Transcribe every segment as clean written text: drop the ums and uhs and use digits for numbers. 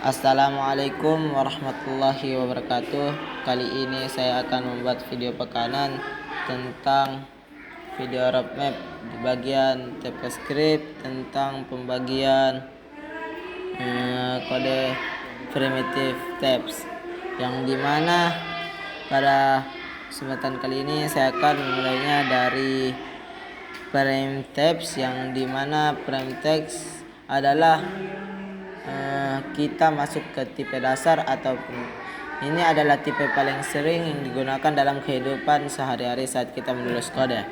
Assalamualaikum warahmatullahi wabarakatuh. Kali ini saya akan membuat video pekanan tentang video roadmap di bagian TypeScript tentang pembagian kode primitive types, yang dimana pada kesempatan kali ini saya akan memulainya dari prime types, yang dimana prime text adalah kita masuk ke tipe dasar, ataupun ini adalah tipe paling sering yang digunakan dalam kehidupan sehari-hari saat kita menulis kode.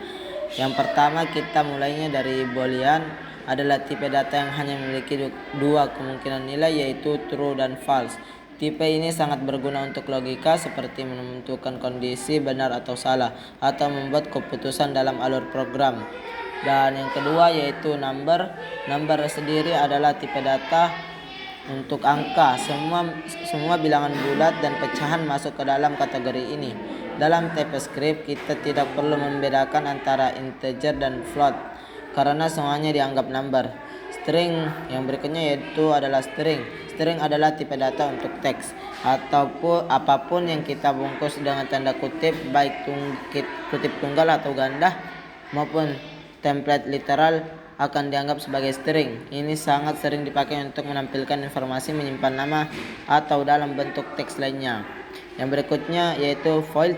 Yang pertama, kita mulainya dari boolean, adalah tipe data yang hanya memiliki dua kemungkinan nilai, yaitu true dan false. Tipe ini sangat berguna untuk logika, seperti menentukan kondisi benar atau salah, atau membuat keputusan dalam alur program. Dan yang kedua yaitu number. Number sendiri adalah tipe data untuk angka. Semua bilangan bulat dan pecahan masuk ke dalam kategori ini. Dalam TypeScript kita tidak perlu membedakan antara integer dan float karena semuanya dianggap number. String yang berikutnya yaitu adalah string. String adalah tipe data untuk teks ataupun apapun yang kita bungkus dengan tanda kutip, baik kutip tunggal atau ganda maupun template literal, akan dianggap sebagai string. Ini sangat sering dipakai untuk menampilkan informasi, menyimpan nama, atau dalam bentuk teks lainnya. Yang berikutnya yaitu void.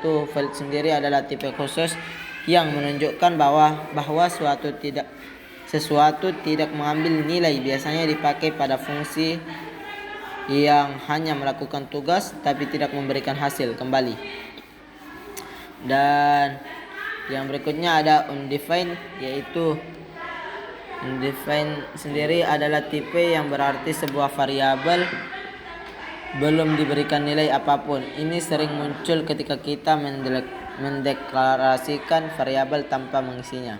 Void sendiri adalah tipe khusus yang menunjukkan bahwa sesuatu tidak mengambil nilai. Biasanya dipakai pada fungsi yang hanya melakukan tugas tapi tidak memberikan hasil kembali. Dan yang berikutnya ada undefined, yaitu undefined sendiri adalah tipe yang berarti sebuah variabel belum diberikan nilai apapun. Ini sering muncul ketika kita mendeklarasikan variabel tanpa mengisinya.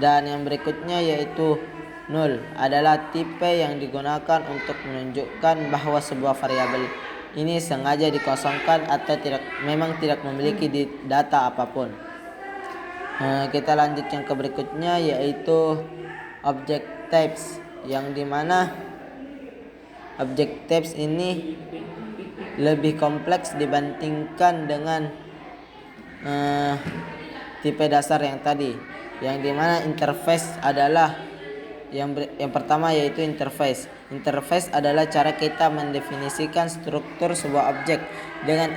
Dan yang berikutnya yaitu null, adalah tipe yang digunakan untuk menunjukkan bahwa sebuah variabel ini sengaja dikosongkan atau memang tidak memiliki data apapun. Kita lanjut yang ke berikutnya yaitu object types, yang dimana object types ini lebih kompleks dibandingkan dengan tipe dasar yang tadi, yang dimana interface adalah yang pertama yaitu interface. Interface adalah cara kita mendefinisikan struktur sebuah objek. Dengan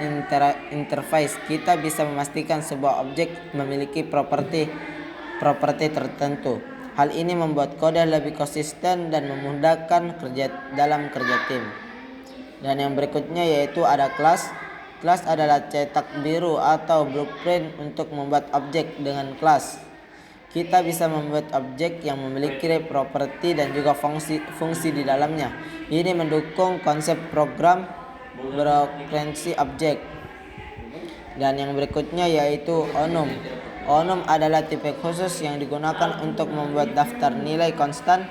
interface kita bisa memastikan sebuah objek memiliki properti tertentu. Hal ini membuat kode lebih konsisten dan memudahkan dalam kerja tim. Dan yang berikutnya yaitu ada kelas. Kelas adalah cetak biru atau blueprint untuk membuat objek. Dengan kelas kita bisa membuat objek yang memiliki properti dan juga fungsi di dalamnya. Ini mendukung konsep program berorientasi objek. Dan yang berikutnya yaitu enum. Enum adalah tipe khusus yang digunakan untuk membuat daftar nilai konstan.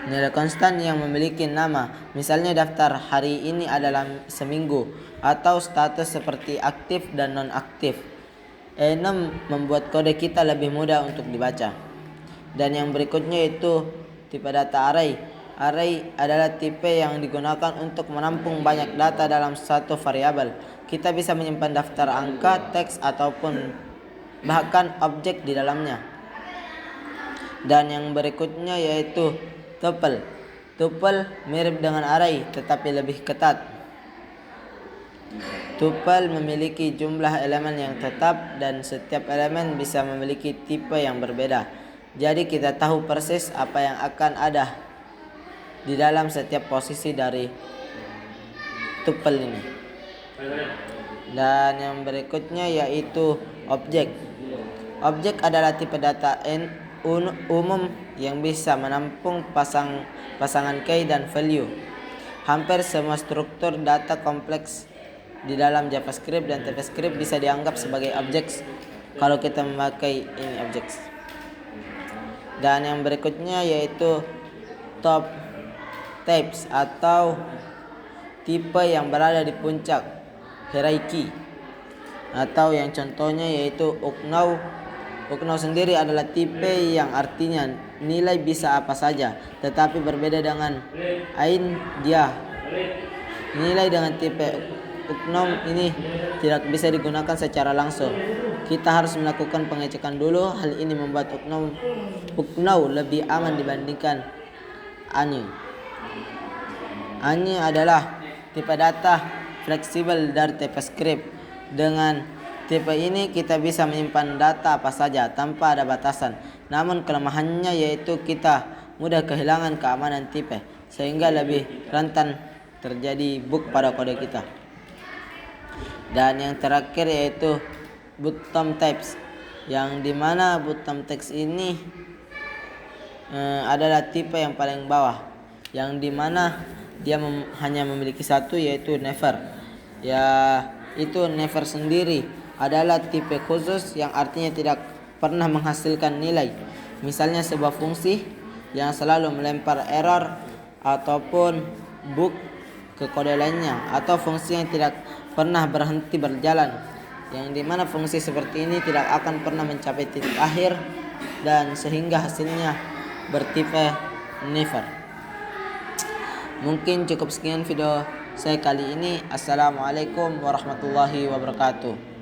Nilai konstan yang memiliki nama. Misalnya daftar hari ini adalah seminggu, atau status seperti aktif dan non-aktif. Enum membuat kode kita lebih mudah untuk dibaca. Dan yang berikutnya yaitu tipe data array. Array adalah tipe yang digunakan untuk menampung banyak data dalam satu variabel. Kita bisa menyimpan daftar angka, teks, ataupun bahkan objek di dalamnya. Dan yang berikutnya yaitu tuple. Tuple mirip dengan array tetapi lebih ketat. Tuple memiliki jumlah elemen yang tetap dan setiap elemen bisa memiliki tipe yang berbeda. Jadi kita tahu persis apa yang akan ada di dalam setiap posisi dari tuple ini. Dan yang berikutnya yaitu objek. Objek adalah tipe data umum yang bisa menampung pasangan key dan value. Hampir semua struktur data kompleks di dalam JavaScript dan TypeScript bisa dianggap sebagai objeks kalau kita memakai ini objeks. Dan yang berikutnya yaitu top types atau tipe yang berada di puncak hierarki, atau yang contohnya yaitu unknown, Uknau sendiri adalah tipe yang artinya nilai bisa apa saja, tetapi berbeda dengan ain dia. Nilai dengan tipe uknau ini tidak bisa digunakan secara langsung. Kita harus melakukan pengecekan dulu. Hal ini membuat uknau lebih aman dibandingkan ani. Ani adalah tipe data fleksibel dari tipe script. Dengan tipe ini kita bisa menyimpan data apa saja tanpa ada batasan. Namun kelemahannya yaitu kita mudah kehilangan keamanan tipe, sehingga lebih rentan terjadi bug pada kode kita. Dan yang terakhir yaitu bottom types, yang dimana bottom text ini adalah tipe yang paling bawah, yang dimana dia hanya memiliki satu, yaitu never. Ya, itu never sendiri adalah tipe khusus yang artinya tidak pernah menghasilkan nilai. Misalnya sebuah fungsi yang selalu melempar error ataupun bug ke kode lainnya, atau fungsi yang tidak pernah berhenti berjalan, yang dimana fungsi seperti ini tidak akan pernah mencapai titik akhir dan sehingga hasilnya bertipe never. Mungkin cukup sekian video saya kali ini. Assalamualaikum warahmatullahi wabarakatuh.